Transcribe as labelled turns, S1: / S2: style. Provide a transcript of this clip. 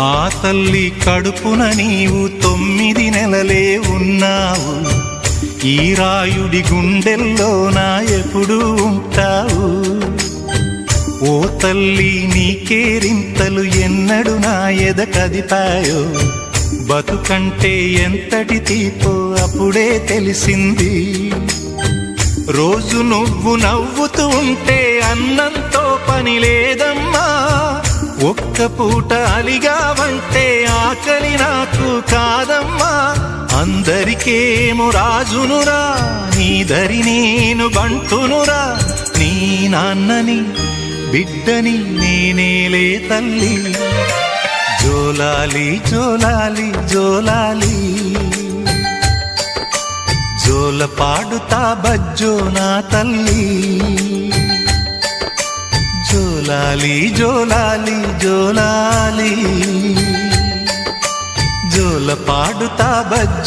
S1: ఆ తల్లి కడుపున నీవు 9 నెలలే ఉన్నావు. ఈ రాయుడి గుండెల్లో నా ఎప్పుడు ఉంటావు. ఓ తల్లి నీ కేరింతలు ఎన్నడు నా ఎద కదిపాయో. బతుకంటే ఎంతటి తీపో అప్పుడే తెలిసింది. రోజు నువ్వు నవ్వుతూ ఉంటే అన్నంతో పని లేదమ్మా. ఒక్క పూట అలిగావంటే ఆకలి నాకు కాదమ్మా. అందరికేమో రాజునురా, నీ దరి నేను బంటునురా. నీ నాన్నని బిడ్డని నేనేలే తల్లి. జోలాలి జోలాలి జోలాలి, జోల పాడుతా బజ్జో నా తల్లి. జోలాలి జోలాలి జోలాలి, జోల పాడుతా బజ్జో.